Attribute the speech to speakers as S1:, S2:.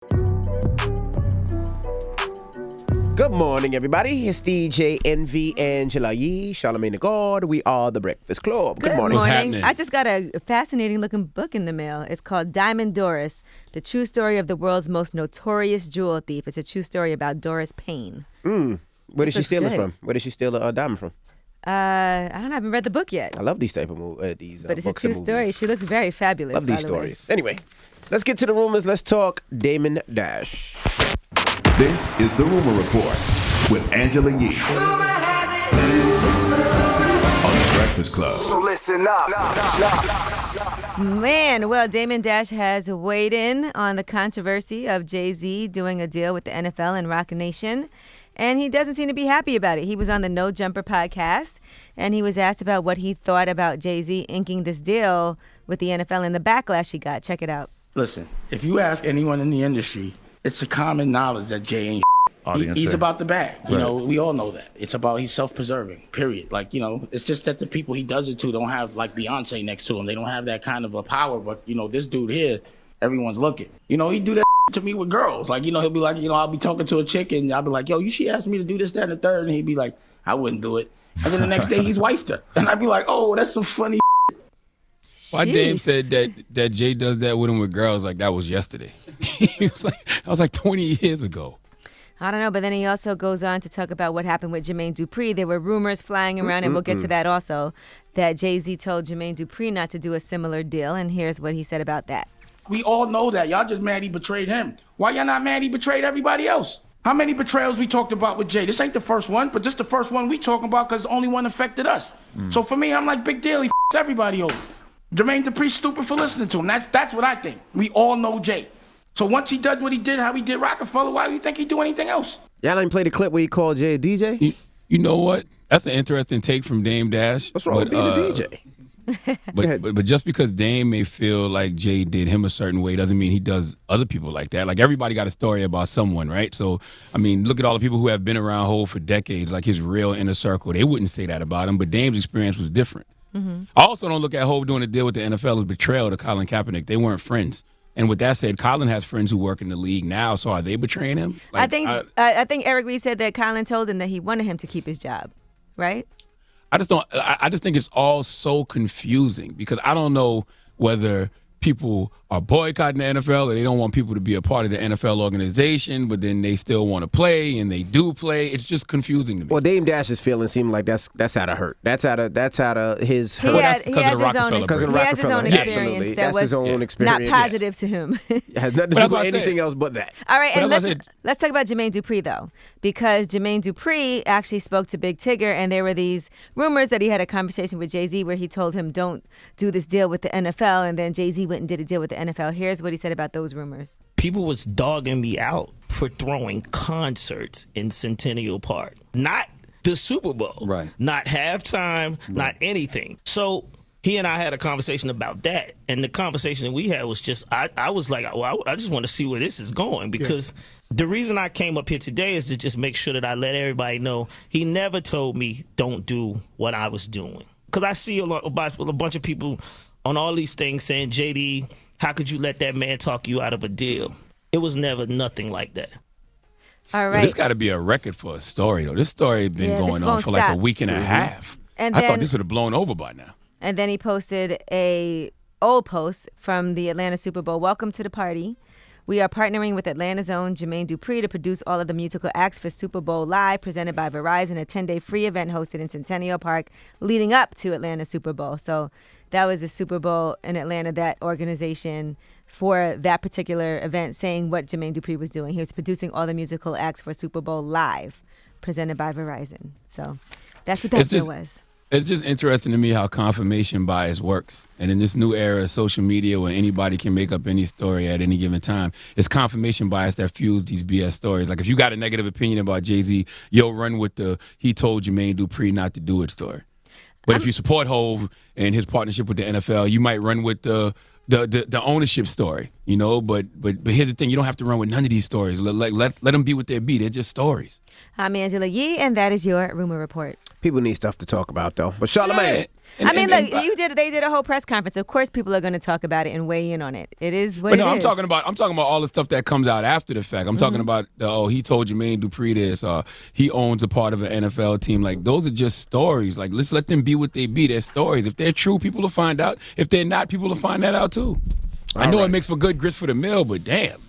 S1: Good morning, everybody. It's DJ NV Angela Yee, Charlamagne the God. We are the Breakfast Club. Good morning.
S2: What's
S3: happening?
S2: I just got a fascinating looking book in the mail. It's called Diamond Doris, the true story of the world's most notorious jewel thief. It's a true story about Doris Payne.
S1: Where did she steal it
S2: good.
S1: from? Where did she steal a diamond from?
S2: I don't know. I haven't read the book yet.
S1: I love these type of these
S2: But it's a
S1: books
S2: true
S1: and
S2: story.
S1: movies.
S2: She looks very fabulous.
S1: Love
S2: by
S1: these
S2: the way.
S1: stories. Anyway, let's get to the rumors. Let's talk Damon Dash.
S4: This is the Rumor Report with Angela Yee on the Breakfast Club.
S5: So listen up.
S2: Man, well, Damon Dash has weighed in on the controversy of Jay-Z doing a deal with the NFL and Roc Nation, and he doesn't seem to be happy about it. He was on the No Jumper podcast, and he was asked about what he thought about Jay-Z inking this deal with the NFL and the backlash he got. Check it out.
S3: Listen, if you ask anyone in the industry, it's a common knowledge that Jay ain't he's about the bag. You know, we all know that. It's about he's self-preserving, period. Like, you know, it's just that the people he does it to don't have, like, Beyonce next to him. They don't have that kind of a power. But, you know, this dude here, everyone's looking. You know, he do that to me with girls. Like, you know, he'll be like, you know, I'll be talking to a chick and I'll be like, yo, she asked me to do this, that, and the third. And he'd be like, I wouldn't do it. And then the next day he's wifed her. And I'd be like, oh, that's some funny.
S6: My dame
S2: Jeez.
S6: said that Jay does that with him with girls like that was yesterday. He was like, that was like 20 years ago.
S2: I don't know, but then he also goes on to talk about what happened with Jermaine Dupri. There were rumors flying around, and we'll get to that also, that Jay-Z told Jermaine Dupri not to do a similar deal, and here's what he said about that.
S3: We all know that. Y'all just mad he betrayed him. Why y'all not mad he betrayed everybody else? How many betrayals we talked about with Jay? This ain't the first one, but just the first one we talking about because the only one affected us. So for me, I'm like, big deal. He f***s everybody over. Jermaine Dupri's stupid for listening to him. That's what I think. We all know Jay. So once he does what he did, how he did Rockefeller, why do you think he'd do anything else?
S1: Y'all didn't play the clip where he called Jay a DJ?
S6: You know what? That's an interesting take from Dame Dash.
S1: What's wrong with being a DJ?
S6: But just because Dame may feel like Jay did him a certain way doesn't mean he does other people like that. Like, everybody got a story about someone, right? So, I mean, look at all the people who have been around Hov for decades, like his real inner circle. They wouldn't say that about him, but Dame's experience was different. I also don't look at Hov doing a deal with the NFL as betrayal to Colin Kaepernick. They weren't friends. And with that said, Colin has friends who work in the league now, so are they betraying him? Like,
S2: I think Eric Reed said that Colin told him that he wanted him to keep his job, right?
S6: I just think it's all so confusing because I don't know whether people are boycotting the NFL or they don't want people to be a part of the NFL organization, but then they still want to play and they do play. It's just confusing to me.
S1: Well, Dame Dash's feelings seem like that's out of hurt. That's out of his
S2: He
S1: hurt.
S6: that's
S2: has, he
S6: 'cause of
S2: has
S6: the
S2: his own
S6: Rockefeller
S1: Because of
S2: he has his
S1: Rockefeller.
S2: own
S1: Absolutely.
S2: experience that
S1: That's
S2: was
S1: his own
S2: not
S1: experience.
S2: positive to him.
S1: It has nothing to
S6: But
S1: do
S6: that's
S1: with
S6: what I
S1: anything
S6: said.
S1: else but that.
S2: All right, and
S6: But as I said-
S2: let's talk about Jermaine Dupri, though, because Jermaine Dupri actually spoke to Big Tigger, and there were these rumors that he had a conversation with Jay-Z where he told him, don't do this deal with the NFL, and then Jay-Z went and did a deal with the NFL. Here's what he said about those rumors.
S7: People was dogging me out for throwing concerts in Centennial Park. Not the Super Bowl.
S8: Right.
S7: Not halftime, not anything. So he and I had a conversation about that. And the conversation that we had was just, I was like, well, I just want to see where this is going. Because the reason I came up here today is to just make sure that I let everybody know he never told me don't do what I was doing. Because I see a bunch of people on all these things saying, JD, how could you let that man talk you out of a deal? It was never nothing like that.
S2: All
S6: Well,
S2: right.
S6: this got to be a record for a story, though. This story has been
S2: Yeah, this
S6: going on
S2: won't
S6: for like
S2: stop.
S6: a week and a half.
S2: And
S6: I
S2: then-
S6: thought this would have blown over by now.
S2: And then he posted a old post from the Atlanta Super Bowl. Welcome to the party. We are partnering with Atlanta's own Jermaine Dupri to produce all of the musical acts for Super Bowl Live, presented by Verizon, a 10-day free event hosted in Centennial Park leading up to Atlanta Super Bowl. So that was the Super Bowl in Atlanta, that organization for that particular event, saying what Jermaine Dupri was doing. He was producing all the musical acts for Super Bowl Live, presented by Verizon. So that's what that deal was.
S6: It's just interesting to me how confirmation bias works. And in this new era of social media where anybody can make up any story at any given time, it's confirmation bias that fuels these BS stories. Like, if you got a negative opinion about Jay-Z, you'll run with the he told Jermaine Dupri not to do it story. But if you support Hov and his partnership with the NFL, you might run with the the ownership story, you know. But here's the thing: you don't have to run with none of these stories. Let them be what they be. They're just stories.
S2: I'm Angela Yee, and that is your rumor report.
S1: People need stuff to talk about, though. But Charlamagne.
S2: They did a whole press conference. Of course, people are going to talk about it and weigh in on it. It is what it is.
S6: I'm talking about all the stuff that comes out after the fact. I'm talking about he told Jermaine Dupri this. He owns a part of an NFL team. Like, those are just stories. Like, let's let them be what they be. They're stories. If they're true, people will find out. If they're not, people will find that out too. I know it makes for good grits for the mill, but damn.